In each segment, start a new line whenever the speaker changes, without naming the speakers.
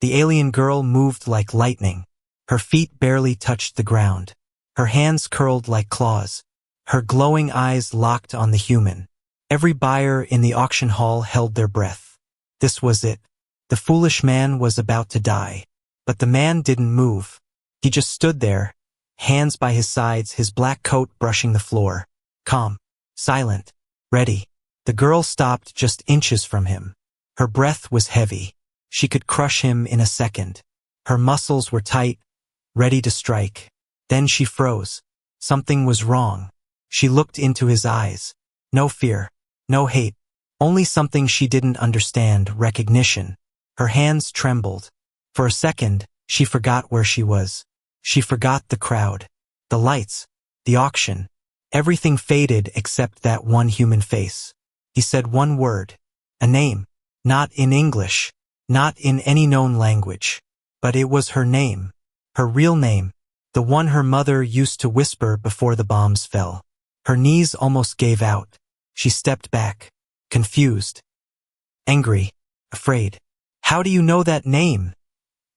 The alien girl moved like lightning. Her feet barely touched the ground. Her hands curled like claws. Her glowing eyes locked on the human. Every buyer in the auction hall held their breath. This was it. The foolish man was about to die. But the man didn't move. He just stood there, hands by his sides, his black coat brushing the floor. Calm, silent, ready. The girl stopped just inches from him. Her breath was heavy. She could crush him in a second. Her muscles were tight, ready to strike. Then she froze. Something was wrong. She looked into his eyes. No fear, no hate, only something she didn't understand, recognition. Her hands trembled. For a second, she forgot where she was. She forgot the crowd, the lights, the auction. Everything faded except that one human face. He said one word, a name, not in English, not in any known language. But it was her name, her real name, the one her mother used to whisper before the bombs fell. Her knees almost gave out. She stepped back, confused, angry, afraid. How do you know that name?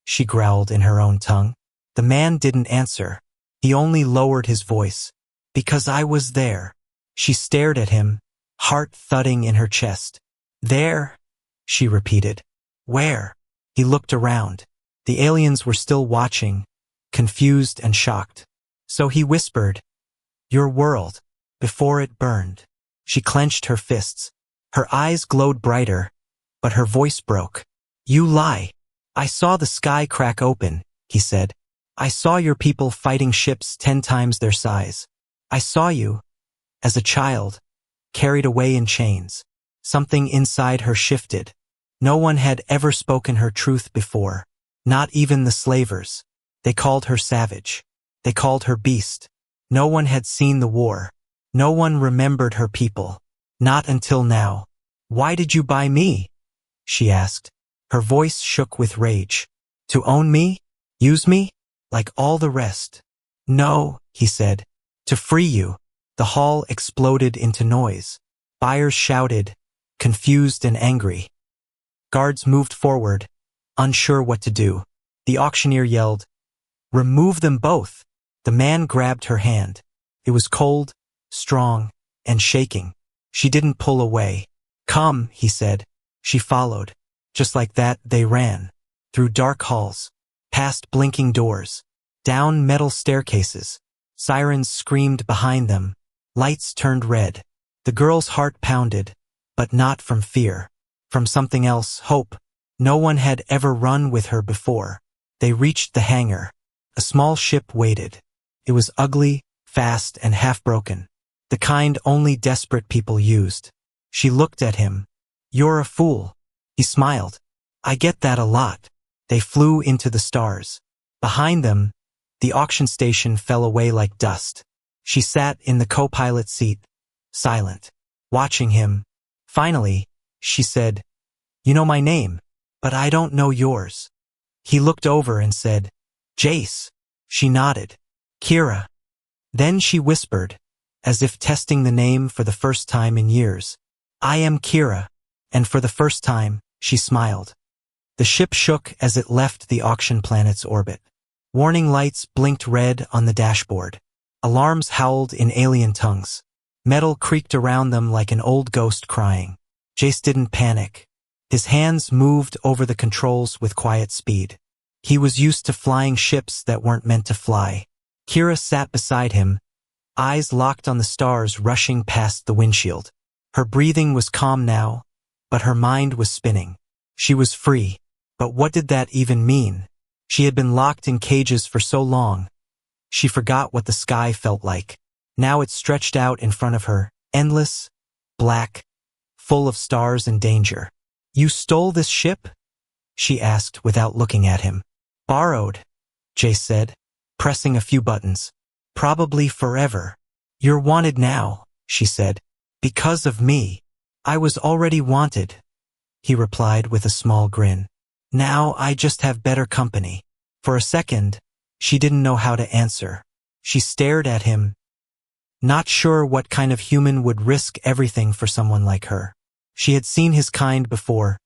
She growled in her own tongue. The man didn't answer. He only lowered his voice. Because I was there. She stared at him, heart thudding in her chest. There, she repeated. Where? He looked around. The aliens were still watching, confused and shocked. So he whispered, your world, before it burned. She clenched her fists. Her eyes glowed brighter, but her voice broke. You lie. I saw the sky crack open, he said. I saw your people fighting ships 10 times their size. I saw you, as a child, carried away in chains. Something inside her shifted. No one had ever spoken her truth before, not even the slavers. They called her savage. They called her beast. No one had seen the war. No one remembered her people. Not until now. Why did you buy me? She asked. Her voice shook with rage. To own me? Use me? Like all the rest? No, he said. To free you. The hall exploded into noise. Buyers shouted, confused and angry. Guards moved forward, unsure what to do. The auctioneer yelled, remove them both. The man grabbed her hand. It was cold, strong, and shaking. She didn't pull away. Come, he said. She followed. Just like that, they ran. Through dark halls, past blinking doors, down metal staircases. Sirens screamed behind them. Lights turned red. The girl's heart pounded, but not from fear. From something else, hope. No one had ever run with her before. They reached the hangar. A small ship waited. It was ugly, fast, and half-broken. The kind only desperate people used. She looked at him. You're a fool. He smiled. I get that a lot. They flew into the stars. Behind them, the auction station fell away like dust. She sat in the co-pilot seat, silent, watching him. Finally, she said, you know my name, but I don't know yours. He looked over and said, Jace. She nodded. Kira. Then she whispered, as if testing the name for the first time in years. I am Kira. And for the first time, she smiled. The ship shook as it left the auction planet's orbit. Warning lights blinked red on the dashboard. Alarms howled in alien tongues. Metal creaked around them like an old ghost crying. Jace didn't panic. His hands moved over the controls with quiet speed. He was used to flying ships that weren't meant to fly. Kira sat beside him, eyes locked on the stars rushing past the windshield. Her breathing was calm now, but her mind was spinning. She was free. But what did that even mean? She had been locked in cages for so long. She forgot what the sky felt like. Now it stretched out in front of her, endless, black, full of stars and danger. You stole this ship? She asked without looking at him. Borrowed, Jace said, pressing a few buttons. Probably forever. You're wanted now, she said. Because of me. I was already wanted, he replied with a small grin. Now I just have better company. For a second, she didn't know how to answer. She stared at him, not sure what kind of human would risk everything for someone like her. She had seen his kind before.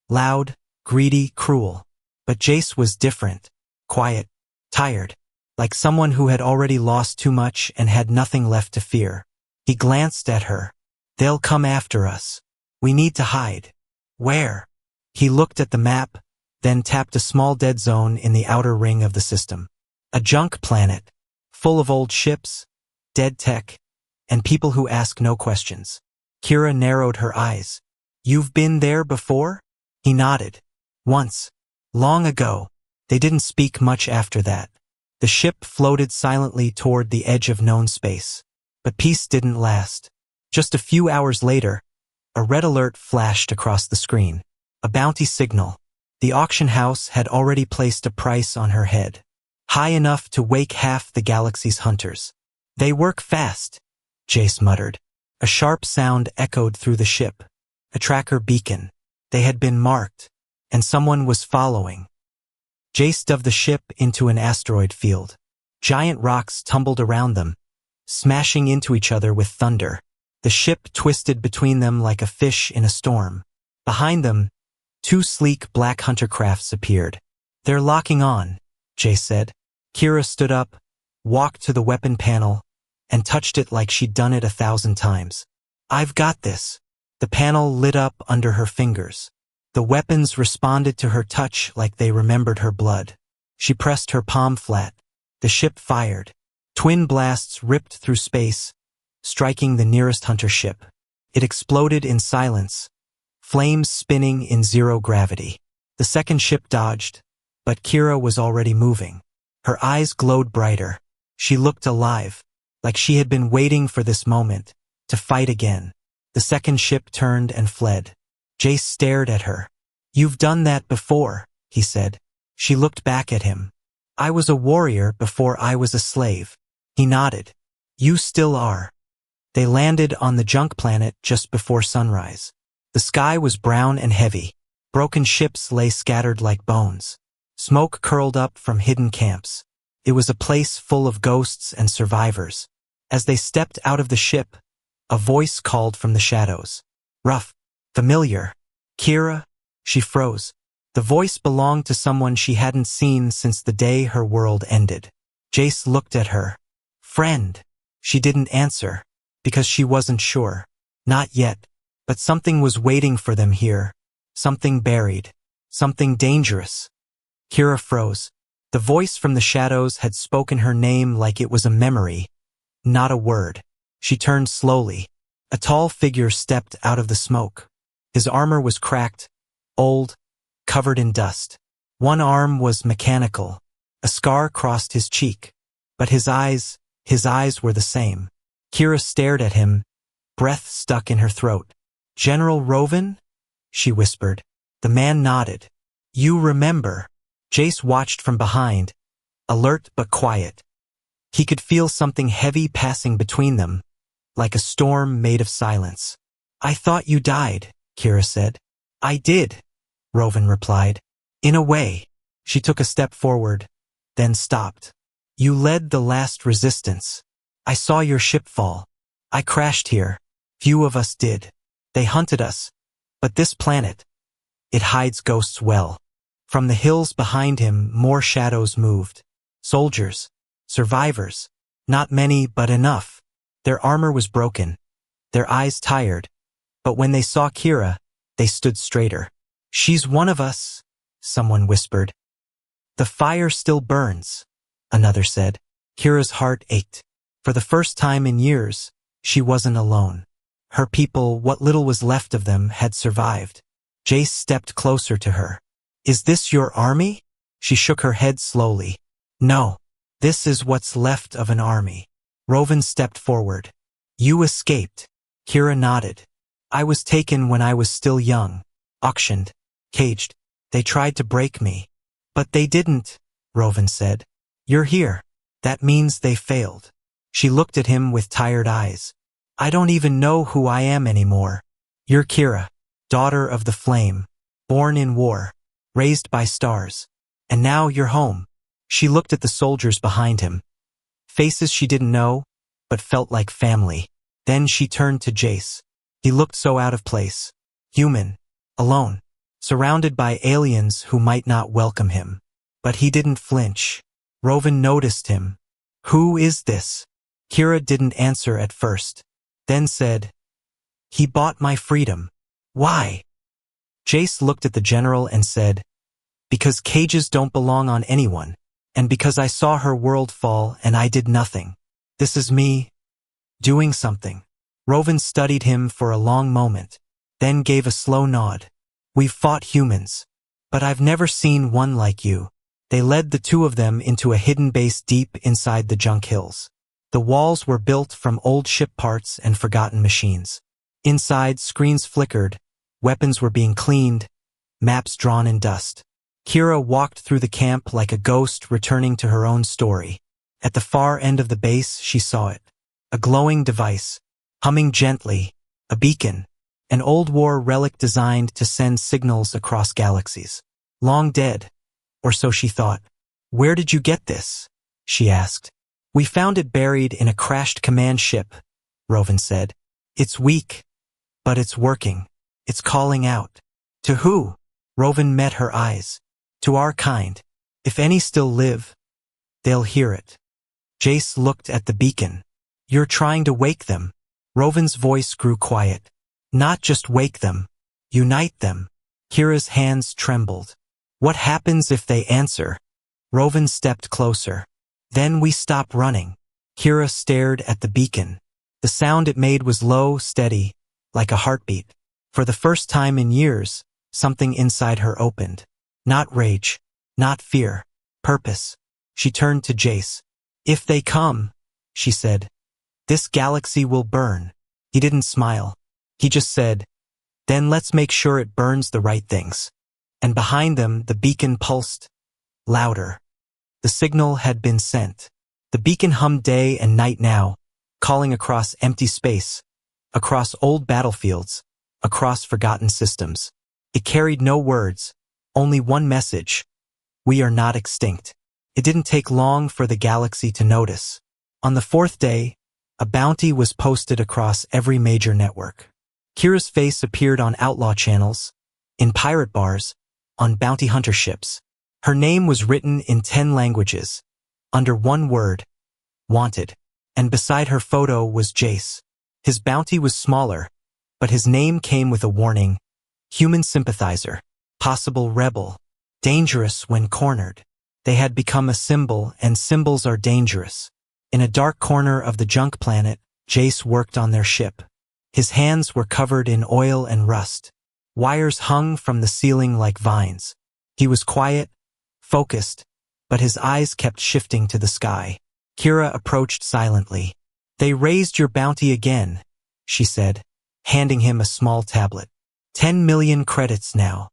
Loud, greedy, cruel. But Jace was different. Quiet. Tired. Like someone who had already lost too much and had nothing left to fear. He glanced at her. They'll come after us. We need to hide. Where? He looked at the map, then tapped a small dead zone in the outer ring of the system. A junk planet. Full of old ships, dead tech, and people who ask no questions. Kira narrowed her eyes. You've been there before? He nodded. Once. Long ago. They didn't speak much after that. The ship floated silently toward the edge of known space. But peace didn't last. Just a few hours later, a red alert flashed across the screen. A bounty signal. The auction house had already placed a price on her head. High enough to wake half the galaxy's hunters. They work fast, Jace muttered. A sharp sound echoed through the ship. A tracker beacon. They had been marked, and someone was following. Jace dove the ship into an asteroid field. Giant rocks tumbled around them, smashing into each other with thunder. The ship twisted between them like a fish in a storm. Behind them, two sleek black hunter crafts appeared. They're locking on, Jace said. Kira stood up, walked to the weapon panel, and touched it like she'd done it 1,000 times. I've got this. The panel lit up under her fingers. The weapons responded to her touch like they remembered her blood. She pressed her palm flat. The ship fired. Twin blasts ripped through space, striking the nearest hunter ship. It exploded in silence, flames spinning in zero gravity. The second ship dodged, but Kira was already moving. Her eyes glowed brighter. She looked alive, like she had been waiting for this moment, to fight again. The second ship turned and fled. Jace stared at her. You've done that before, he said. She looked back at him. I was a warrior before I was a slave. He nodded. You still are. They landed on the junk planet just before sunrise. The sky was brown and heavy. Broken ships lay scattered like bones. Smoke curled up from hidden camps. It was a place full of ghosts and survivors. As they stepped out of the ship, a voice called from the shadows. Rough. Familiar. Kira? She froze. The voice belonged to someone she hadn't seen since the day her world ended. Jace looked at her. Friend. She didn't answer, because she wasn't sure. Not yet. But something was waiting for them here. Something buried. Something dangerous. Kira froze. The voice from the shadows had spoken her name like it was a memory, not a word. She turned slowly. A tall figure stepped out of the smoke. His armor was cracked, old, covered in dust. One arm was mechanical. A scar crossed his cheek. But his eyes were the same. Kira stared at him, breath stuck in her throat. General Rovan? She whispered. The man nodded. You remember. Jace watched from behind, alert but quiet. He could feel something heavy passing between them, like a storm made of silence. I thought you died, Kira said. I did, Rovan replied. In a way. She took a step forward, then stopped. You led the last resistance. I saw your ship fall. I crashed here. Few of us did. They hunted us. But this planet, it hides ghosts well. From the hills behind him, more shadows moved. Soldiers. Survivors. Not many, but enough. Their armor was broken. Their eyes tired. But when they saw Kira, they stood straighter. She's one of us, someone whispered. The fire still burns, another said. Kira's heart ached. For the first time in years, she wasn't alone. Her people, what little was left of them, had survived. Jace stepped closer to her. Is this your army? She shook her head slowly. No. This is what's left of an army. Rovan stepped forward. You escaped. Kira nodded. I was taken when I was still young. Auctioned. Caged. They tried to break me. But they didn't, Rovan said. You're here. That means they failed. She looked at him with tired eyes. I don't even know who I am anymore. You're Kira, daughter of the flame, born in war, raised by stars. And now you're home. She looked at the soldiers behind him. Faces she didn't know, but felt like family. Then she turned to Jace. He looked so out of place. Human. Alone. surrounded by aliens who might not welcome him. But he didn't flinch. Rovan noticed him. "Who is this?" Kira didn't answer at first, then said, "He bought my freedom." "Why?" Jace looked at the general and said, "Because cages don't belong on anyone, and because I saw her world fall and I did nothing. This is me doing something." Rovan studied him for a long moment, then gave a slow nod. "We've fought humans, but I've never seen one like you." They led the two of them into a hidden base deep inside the junk hills. The walls were built from old ship parts and forgotten machines. Inside, screens flickered, weapons were being cleaned, maps drawn in dust. Kira walked through the camp like a ghost returning to her own story. At the far end of the base, she saw it. A glowing device, humming gently, a beacon, an old war relic designed to send signals across galaxies. Long dead, or so she thought. "Where did you get this?" she asked. "We found it buried in a crashed command ship," Rovan said. "It's weak, but it's working. It's calling out." "To who?" Rovan met her eyes. "To our kind. If any still live, they'll hear it." Jace looked at the beacon. "You're trying to wake them." Rovan's voice grew quiet. "Not just wake them. Unite them." Kira's hands trembled. "What happens if they answer?" Rovan stepped closer. "Then we stop running." Kira stared at the beacon. The sound it made was low, steady, like a heartbeat. For the first time in years, something inside her opened. Not rage, not fear, purpose. She turned to Jace. "If they come," she said, "this galaxy will burn." He didn't smile. He just said, "Then let's make sure it burns the right things." And behind them, the beacon pulsed, louder. The signal had been sent. The beacon hummed day and night now, calling across empty space, across old battlefields, across forgotten systems. It carried no words, only one message: we are not extinct. It didn't take long for the galaxy to notice. On the fourth day, a bounty was posted across every major network. Kira's face appeared on outlaw channels, in pirate bars, on bounty hunter ships. Her name was written in 10 languages, under one word: wanted. And beside her photo was Jace. His bounty was smaller, but his name came with a warning: human sympathizer, possible rebel, dangerous when cornered. They had become a symbol, and symbols are dangerous. In a dark corner of the junk planet, Jace worked on their ship. His hands were covered in oil and rust. Wires hung from the ceiling like vines. He was quiet, focused, but his eyes kept shifting to the sky. Kira approached silently. "They raised your bounty again," she said, handing him a small tablet. 10 million credits now.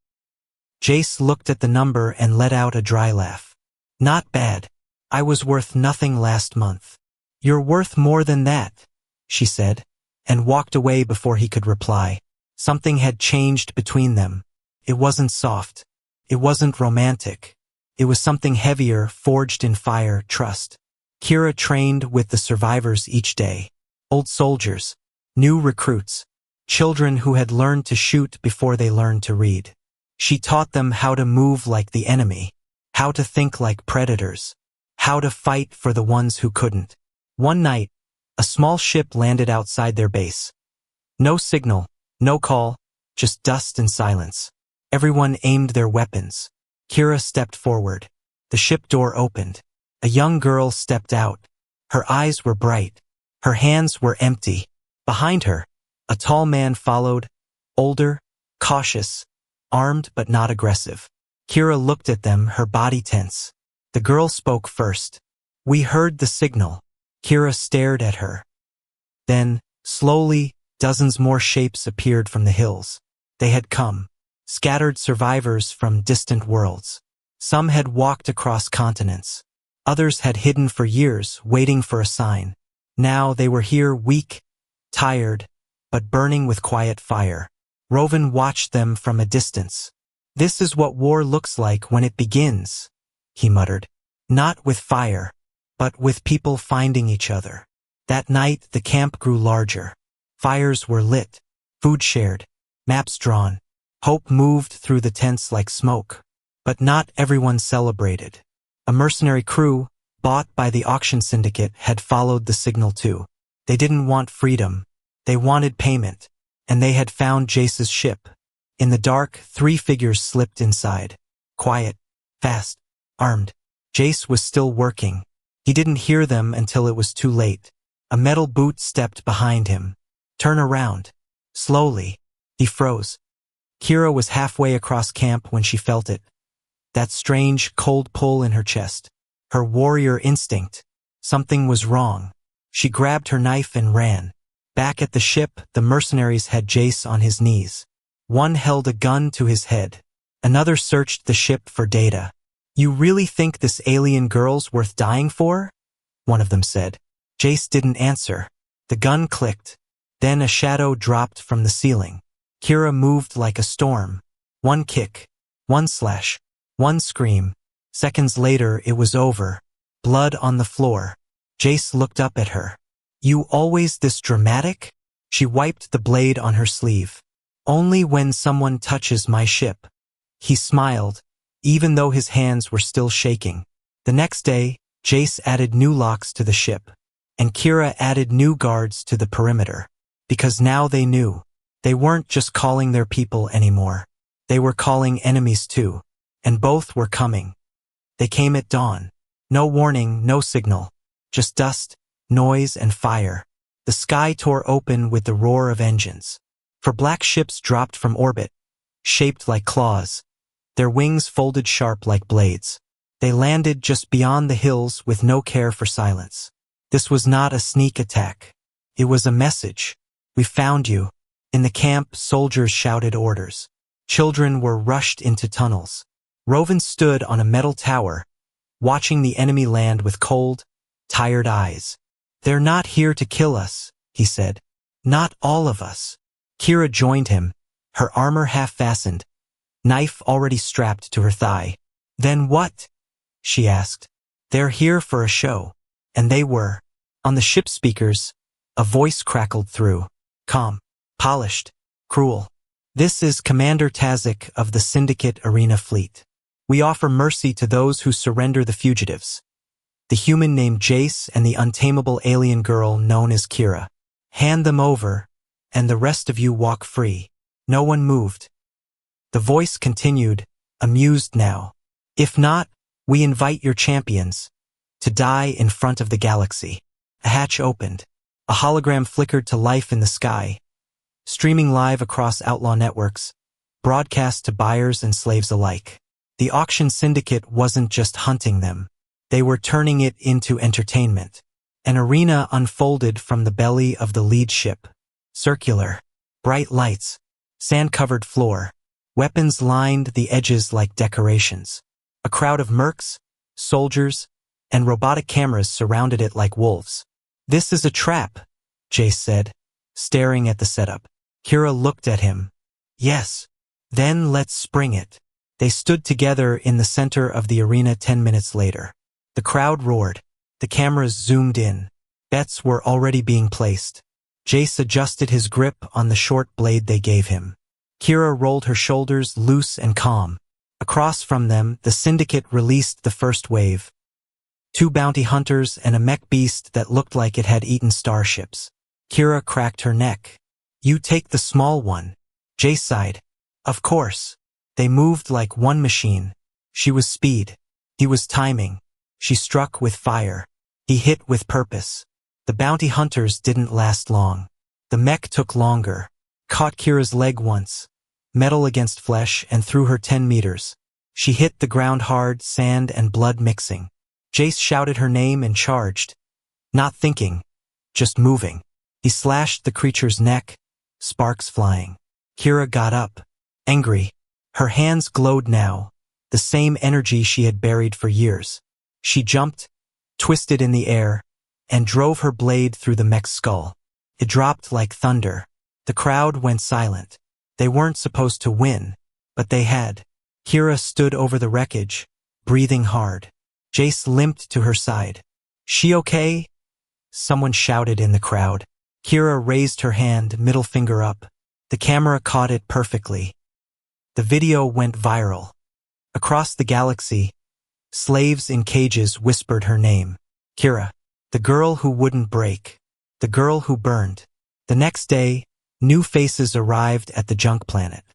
Jace looked at the number and let out a dry laugh. "Not bad. I was worth nothing last month." "You're worth more than that," she said, and walked away before he could reply. Something had changed between them. It wasn't soft. It wasn't romantic. It was something heavier, forged in fire, trust. Kira trained with the survivors each day. Old soldiers, new recruits, children who had learned to shoot before they learned to read. She taught them how to move like the enemy, how to think like predators, how to fight for the ones who couldn't. One night, a small ship landed outside their base. No signal, no call, just dust and silence. Everyone aimed their weapons. Kira stepped forward. The ship door opened. A young girl stepped out. Her eyes were bright. Her hands were empty. Behind her, a tall man followed, older, cautious, armed but not aggressive. Kira looked at them, her body tense. The girl spoke first. "We heard the signal." Kira stared at her. Then, slowly, dozens more shapes appeared from the hills. They had come. Scattered survivors from distant worlds. Some had walked across continents. Others had hidden for years, waiting for a sign. Now they were here, weak, tired, but burning with quiet fire. Rovan watched them from a distance. "This is what war looks like when it begins," he muttered. "Not with fire, but with people finding each other." That night, the camp grew larger. Fires were lit, food shared, maps drawn, Hope moved through the tents like smoke. But not everyone celebrated. A mercenary crew, bought by the auction syndicate, had followed the signal too. They didn't want freedom. They wanted payment. And they had found Jace's ship. In the dark, 3 figures slipped inside. Quiet, fast, armed. Jace was still working. He didn't hear them until it was too late. A metal boot stepped behind him. Turn around. Slowly. He froze. Kira was halfway across camp when she felt it. That strange, cold pull in her chest. Her warrior instinct. Something was wrong. She grabbed her knife and ran. Back at the ship, the mercenaries had Jace on his knees. One held a gun to his head. Another searched the ship for data. "You really think this alien girl's worth dying for?" one of them said. Jace didn't answer. The gun clicked. Then a shadow dropped from the ceiling. Kira moved like a storm. One kick. One slash. One scream. Seconds later, it was over. Blood on the floor. Jace looked up at her. "You always this dramatic?" She wiped the blade on her sleeve. "Only when someone touches my ship." He smiled, even though his hands were still shaking. The next day, Jace added new locks to the ship, and Kira added new guards to the perimeter. Because now they knew. They weren't just calling their people anymore. They were calling enemies too. And both were coming. They came at dawn. No warning, no signal. Just dust, noise, and fire. The sky tore open with the roar of engines. For black ships dropped from orbit, shaped like claws. Their wings folded sharp like blades. They landed just beyond the hills with no care for silence. This was not a sneak attack. It was a message. "We found you." In the camp, soldiers shouted orders. Children were rushed into tunnels. Rovan stood on a metal tower, watching the enemy land with cold, tired eyes. "They're not here to kill us," he said. "Not all of us." Kira joined him, her armor half-fastened, knife already strapped to her thigh. "Then what?" she asked. "They're here for a show." And they were. On the ship speakers, a voice crackled through. Calm, polished, cruel. "This is Commander Tazik of the Syndicate Arena Fleet. We offer mercy to those who surrender the fugitives. The human named Jace and the untamable alien girl known as Kira. Hand them over, and the rest of you walk free." No one moved. The voice continued, amused now. "If not, we invite your champions to die in front of the galaxy." A hatch opened. A hologram flickered to life in the sky, streaming live across outlaw networks, broadcast to buyers and slaves alike. The auction syndicate wasn't just hunting them. They were turning it into entertainment. An arena unfolded from the belly of the lead ship. Circular, bright lights, sand-covered floor. Weapons lined the edges like decorations. A crowd of mercs, soldiers, and robotic cameras surrounded it like wolves. "This is a trap," Jace said, staring at the setup. Kira looked at him. "Yes. Then let's spring it." They stood together in the center of the arena 10 minutes later. The crowd roared. The cameras zoomed in. Bets were already being placed. Jace adjusted his grip on the short blade they gave him. Kira rolled her shoulders loose and calm. Across from them, the syndicate released the first wave. 2 bounty hunters and a mech beast that looked like it had eaten starships. Kira cracked her neck. "You take the small one." Jace sighed. "Of course." They moved like one machine. She was speed. He was timing. She struck with fire. He hit with purpose. The bounty hunters didn't last long. The mech took longer. Caught Kira's leg once, metal against flesh, and threw her 10 meters. She hit the ground hard, sand and blood mixing. Jace shouted her name and charged. Not thinking, just moving. He slashed the creature's neck, sparks flying. Kira got up, angry. Her hands glowed now, the same energy she had buried for years. She jumped, twisted in the air, and drove her blade through the mech's skull. It dropped like thunder. The crowd went silent. They weren't supposed to win, but they had. Kira stood over the wreckage, breathing hard. Jace limped to her side. "She okay?" Someone shouted in the crowd. Kira raised her hand, middle finger up. The camera caught it perfectly. The video went viral. Across the galaxy, slaves in cages whispered her name. Kira, the girl who wouldn't break, the girl who burned. The next day, new faces arrived at the junk planet.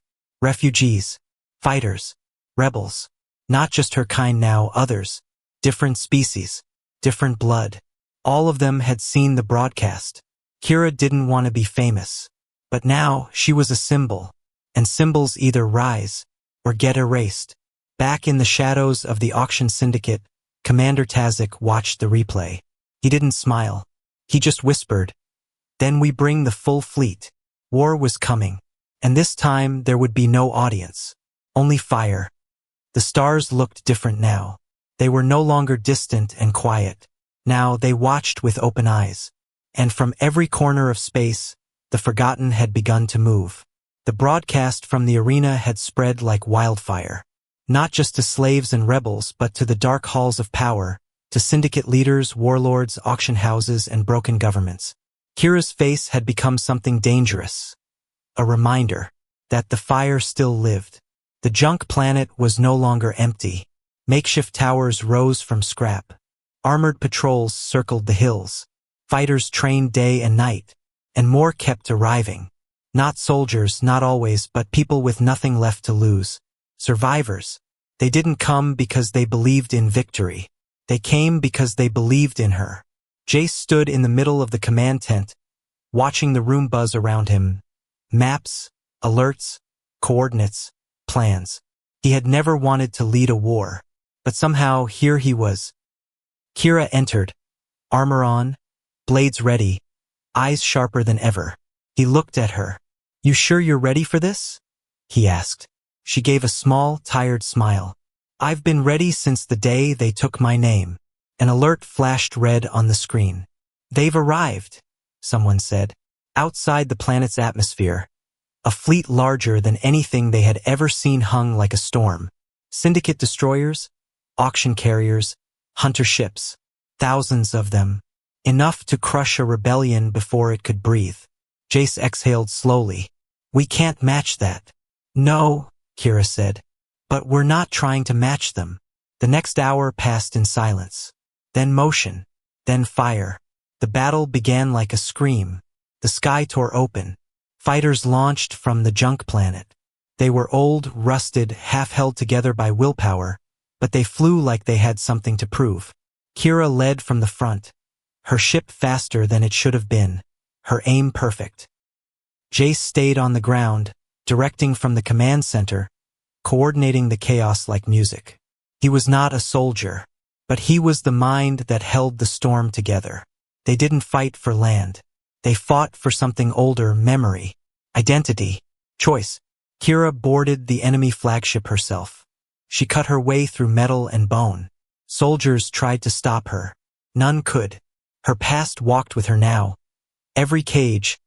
Refugees, fighters, rebels. Not just her kind now, others. Different species, different blood. All of them had seen the broadcast. Kira didn't want to be famous. But now, she was a symbol. And symbols either rise or get erased. Back in the shadows of the auction syndicate, Commander Tazik watched the replay. He didn't smile. He just whispered, "Then we bring the full fleet." War was coming. And this time there would be no audience. Only fire. The stars looked different now. They were no longer distant and quiet. Now they watched with open eyes. And from every corner of space, the forgotten had begun to move. The broadcast from the arena had spread like wildfire. Not just to slaves and rebels, but to the dark halls of power, to syndicate leaders, warlords, auction houses, and broken governments. Kira's face had become something dangerous. A reminder that the fire still lived. The junk planet was no longer empty. Makeshift towers rose from scrap. Armored patrols circled the hills. Fighters trained day and night. And more kept arriving. Not soldiers, not always, but people with nothing left to lose. Survivors. They didn't come because they believed in victory. They came because they believed in her. Jace stood in the middle of the command tent, watching the room buzz around him. Maps, alerts, coordinates, plans. He had never wanted to lead a war. But somehow, here he was. Kira entered, armor on, blades ready, eyes sharper than ever. He looked at her. "You sure you're ready for this?" he asked. She gave a small, tired smile. "I've been ready since the day they took my name." An alert flashed red on the screen. "They've arrived," someone said. Outside the planet's atmosphere, a fleet larger than anything they had ever seen hung like a storm. Syndicate destroyers, auction carriers, hunter ships. Thousands of them. Enough to crush a rebellion before it could breathe. Jace exhaled slowly. "We can't match that." "No," Kira said. "But we're not trying to match them." The next hour passed in silence. Then motion. Then fire. The battle began like a scream. The sky tore open. Fighters launched from the junk planet. They were old, rusted, half held together by willpower, but they flew like they had something to prove. Kira led from the front. Her ship faster than it should have been. Her aim perfect. Jace stayed on the ground, directing from the command center, coordinating the chaos like music. He was not a soldier, but he was the mind that held the storm together. They didn't fight for land. They fought for something older, memory, identity, choice. Kira boarded the enemy flagship herself. She cut her way through metal and bone. Soldiers tried to stop her. None could. Her past walked with her now. Every cage,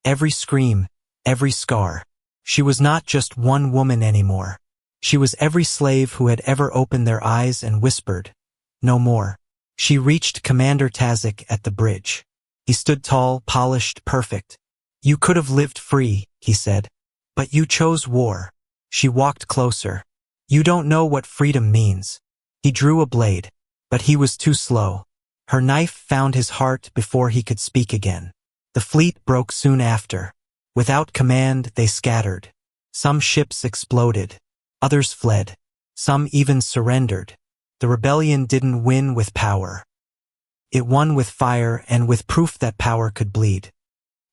every scream, every scar. She was not just one woman anymore. She was every slave who had ever opened their eyes and whispered, "No more." She reached Commander Tazik at the bridge. He stood tall, polished, perfect. "You could have lived free," he said. "But you chose war." She walked closer. "You don't know what freedom means." He drew a blade, but he was too slow. Her knife found his heart before he could speak again. The fleet broke soon after. Without command, they scattered. Some ships exploded. Others fled. Some even surrendered. The rebellion didn't win with power. It won with fire and with proof that power could bleed.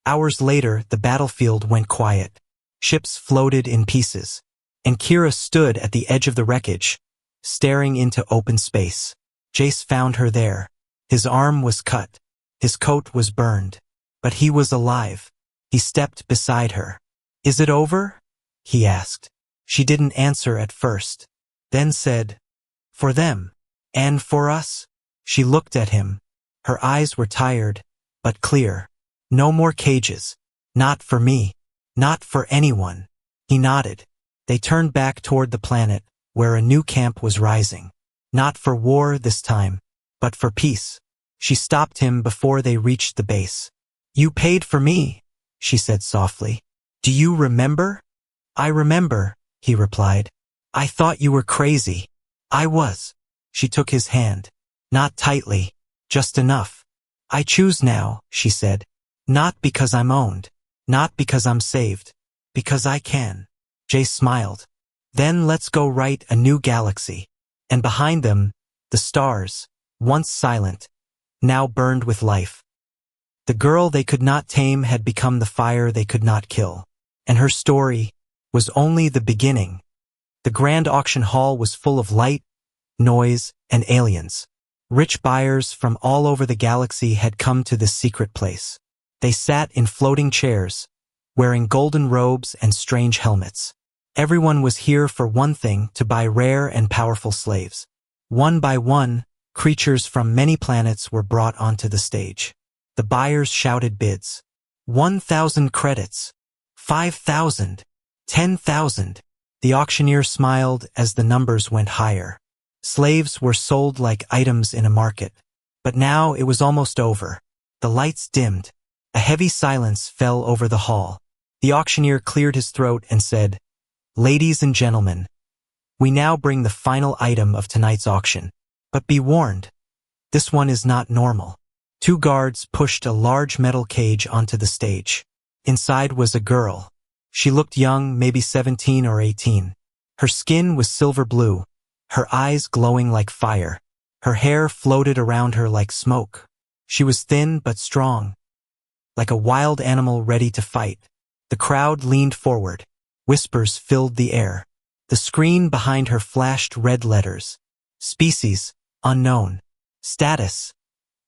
Hours later, the battlefield went quiet. Ships floated in pieces. And Kira stood at the edge of the wreckage, staring into open space. Jace found her there. His arm was cut. His coat was burned. But he was alive. He stepped beside her. "Is it over?" he asked. She didn't answer at first, then said, "For them. And for us." She looked at him. Her eyes were tired, but clear. "No more cages. Not for me. Not for anyone." He nodded. They turned back toward the planet, where a new camp was rising. Not for war this time, but for peace. She stopped him before they reached the base. "You paid for me," she said softly. "Do you remember?" "I remember," he replied. I thought you were crazy. I was. She took his hand. Not tightly, just enough. I choose now, she said. Not because I'm owned. Not because I'm saved. Because I can. Jay smiled. Then let's go write a new galaxy. And behind them, the stars, once silent, now burned with life. The girl they could not tame had become the fire they could not kill. And her story was only the beginning. The grand auction hall was full of light, noise, and aliens. Rich buyers from all over the galaxy had come to this secret place. They sat in floating chairs, wearing golden robes and strange helmets. Everyone was here for one thing, to buy rare and powerful slaves. One by one, creatures from many planets were brought onto the stage. The buyers shouted bids. 1,000 credits. 5,000. 10,000. The auctioneer smiled as the numbers went higher. Slaves were sold like items in a market. But now it was almost over. The lights dimmed. A heavy silence fell over the hall. The auctioneer cleared his throat and said, Ladies and gentlemen, we now bring the final item of tonight's auction. But be warned, this one is not normal. 2 guards pushed a large metal cage onto the stage. Inside was a girl. She looked young, maybe 17 or 18. Her skin was silver blue, her eyes glowing like fire. Her hair floated around her like smoke. She was thin but strong, like a wild animal ready to fight. The crowd leaned forward. Whispers filled the air. The screen behind her flashed red letters. Species, unknown. Status,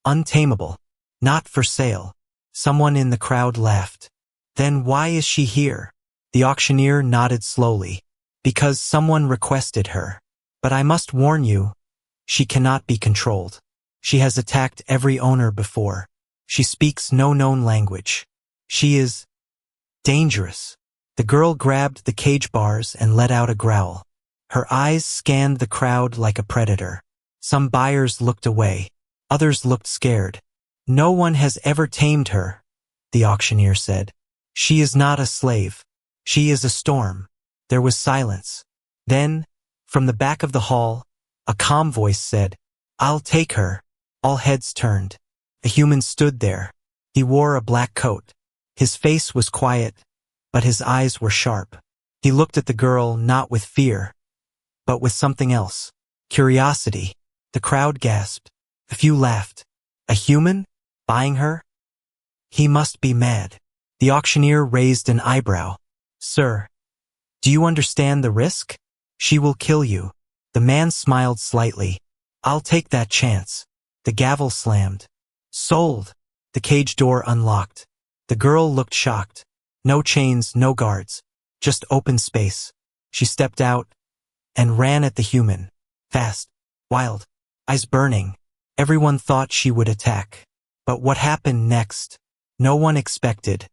untamable. Not for sale. Someone in the crowd laughed. Then why is she here? The auctioneer nodded slowly. Because someone requested her. But I must warn you, she cannot be controlled. She has attacked every owner before. She speaks no known language. She is dangerous. The girl grabbed the cage bars and let out a growl. Her eyes scanned the crowd like a predator. Some buyers looked away. Others looked scared. No one has ever tamed her, the auctioneer said. She is not a slave. She is a storm. There was silence. Then, from the back of the hall, a calm voice said, I'll take her. All heads turned. A human stood there. He wore a black coat. His face was quiet, but his eyes were sharp. He looked at the girl not with fear, but with something else. Curiosity. The crowd gasped. A few laughed. A human? Buying her? He must be mad. The auctioneer raised an eyebrow. Sir, do you understand the risk? She will kill you. The man smiled slightly. I'll take that chance. The gavel slammed. Sold. The cage door unlocked. The girl looked shocked. No chains, no guards. Just open space. She stepped out and ran at the human. Fast. Wild. Eyes burning. Everyone thought she would attack. But what happened next? No one expected.